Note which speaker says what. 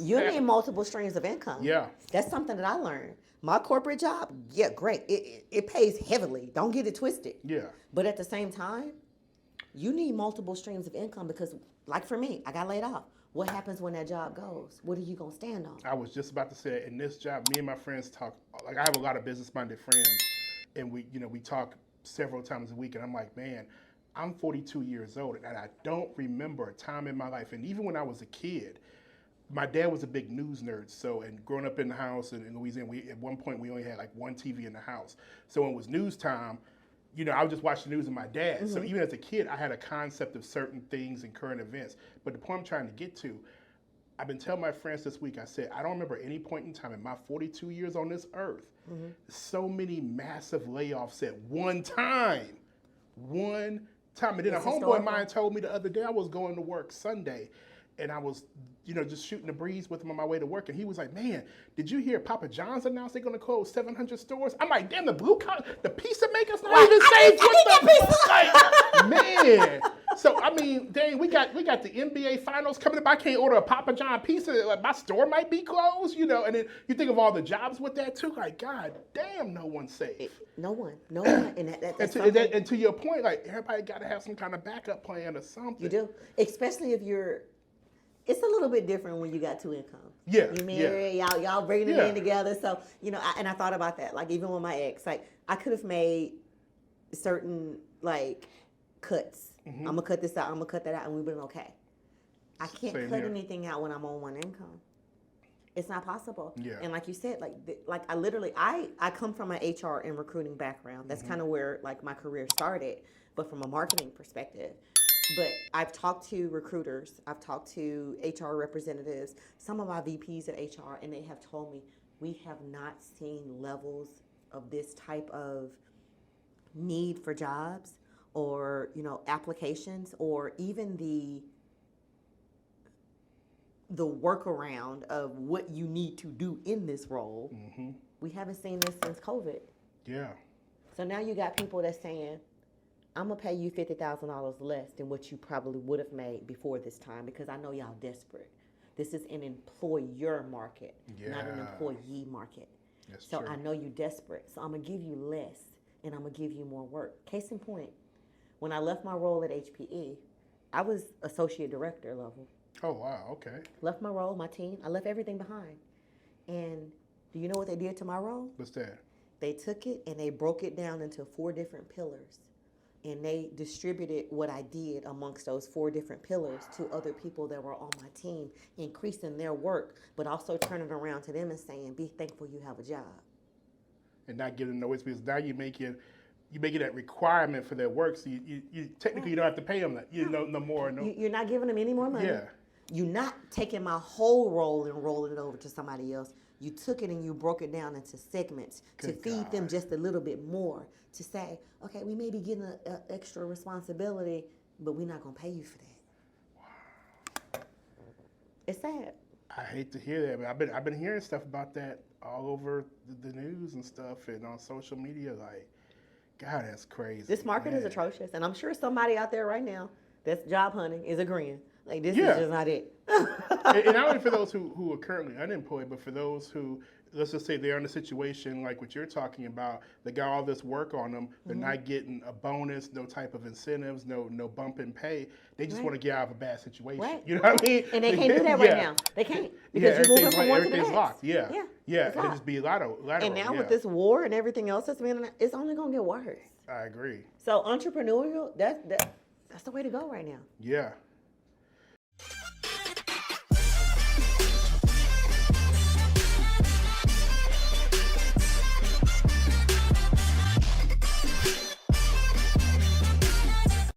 Speaker 1: You need multiple streams of income.
Speaker 2: Yeah.
Speaker 1: That's something that I learned. My corporate job, yeah, great. It pays heavily. Don't get it twisted.
Speaker 2: Yeah.
Speaker 1: But at the same time, you need multiple streams of income because, like for me, I got laid off. What happens when that job goes? What are you going to stand on?
Speaker 2: I was just about to say, in this job, me and my friends talk, like I have a lot of business-minded friends, and we talk several times a week, and I'm like, man, I'm 42 years old, and I don't remember a time in my life, and even when I was a kid, my dad was a big news nerd, so, and growing up in the house in Louisiana, at one point we only had like one TV in the house. So when it was news time, I would just watch the news with my dad. Mm-hmm. So even as a kid, I had a concept of certain things and current events. But the point I'm trying to get to, I've been telling my friends this week, I said, I don't remember any point in time in my 42 years on this earth, so many massive layoffs at one time. One time. And then a homeboy of mine told me the other day, I was going to work Sunday, and I was, just shooting the breeze with him on my way to work. And he was like, man, did you hear Papa John's announced they're going to close 700 stores? I'm like, damn, the blue collar, the pizza makers not even saved man. So, I mean, dang, we got the NBA finals coming up. I can't order a Papa John pizza. Like, my store might be closed, And then you think of all the jobs with that, too. Like, God damn, no one's safe.
Speaker 1: No one.
Speaker 2: And to your point, like, everybody got to have some kind of backup plan or something.
Speaker 1: You do. Especially if it's a little bit different when you got two incomes.
Speaker 2: Yeah.
Speaker 1: You married, y'all bringing it in together. So, and I thought about that. Like, even with my ex, like, I could have made certain, like, cuts. Mm-hmm. I'm going to cut this out, I'm going to cut that out, and we've been okay. I can't cut anything out when I'm on one income. It's not possible. Yeah. And like you said, I come from an HR and recruiting background. That's kind of where, like, my career started, but from a marketing perspective. But I've talked to recruiters, I've talked to HR representatives, some of my VPs at HR, and they have told me we have not seen levels of this type of need for jobs or, applications, or even the workaround of what you need to do in this role. Mm-hmm. We haven't seen this since COVID.
Speaker 2: Yeah.
Speaker 1: So now you got people that's saying, I'm going to pay you $50,000 less than what you probably would have made before this time because I know y'all desperate. This is an employer market, not an employee market.
Speaker 2: That's
Speaker 1: so
Speaker 2: true.
Speaker 1: I know you're desperate. So I'm going to give you less and I'm going to give you more work. Case in point, when I left my role at HPE, I was associate director level.
Speaker 2: Oh, wow. Okay.
Speaker 1: Left my role, my team. I left everything behind. And do you know what they did to my role?
Speaker 2: What's that?
Speaker 1: They took it and they broke it down into 4 different pillars. And they distributed what I did amongst those 4 different pillars to other people that were on my team, increasing their work, but also turning around to them and saying, be thankful you have a job.
Speaker 2: And not giving no because now you make it that requirement for their work, so you technically you don't have to pay them that, no more. No.
Speaker 1: You're not giving them any more money.
Speaker 2: Yeah.
Speaker 1: You're not taking my whole role and rolling it over to somebody else. You took it and you broke it down into segments to feed them just a little bit more, to say, okay, we may be getting an extra responsibility, but we're not going to pay you for that. Wow. It's sad.
Speaker 2: I hate to hear that, but I've been hearing stuff about that all over the news and stuff and on social media. Like, God, that's crazy.
Speaker 1: This market is atrocious, and I'm sure somebody out there right now that's job hunting is agreeing. Like, this is just not it.
Speaker 2: And not only for those who are currently unemployed, but for those who, let's just say they're in a situation like what you're talking about, they got all this work on them, they're not getting a bonus, no type of incentives, no bump in pay. They just want to get out of a bad situation.
Speaker 1: Right.
Speaker 2: You know what I mean?
Speaker 1: And they can't do that right now. They can't. Because you're moving from one to the next.
Speaker 2: Locked. Yeah.
Speaker 1: Yeah.
Speaker 2: And just be lateral.
Speaker 1: And now with this war and everything else that's been, it's only going to get worse.
Speaker 2: I agree.
Speaker 1: So entrepreneurial, that's the way to go right now.
Speaker 2: Yeah.